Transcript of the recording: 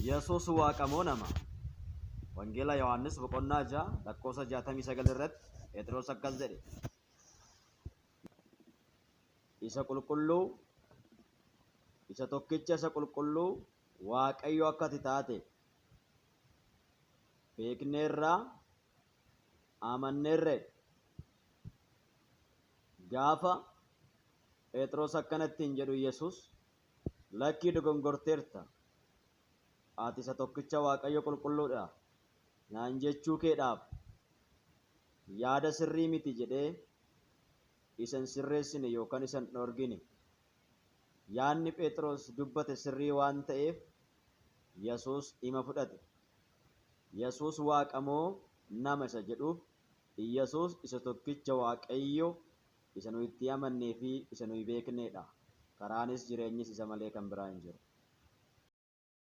Yesuus waaqamoo nama. Wangeela Yohaannis boqonnaa 6 lakkoofsa 69 irratti Phexros akkas jedhe. Isa qulqulluu, isa tokkicha isa qulqulluu Waaqayyo akka ati taate beekneerra amanneerre. Gaafa Phexros akkanattiin jedhu Yesuus lakkii dogongorteerta, ati isa tokkicha Waaqayyo qulqulluudha naan jechuu keedhaaf yaada sirrii miti jedhee isan sirreessine yookaan isan dhorgine. Yaadni Phexros dubbate sirrii waan ta'eef Yesuus ima fudhate. Yesuus waaqamoo nama isa jedhuuf Yesuus isa tokkicha Waaqayyo isa nuyi itti amannee fi isa nuyi beekneedha. Karaanis jireenyis isa malee kan biraa hin jiru.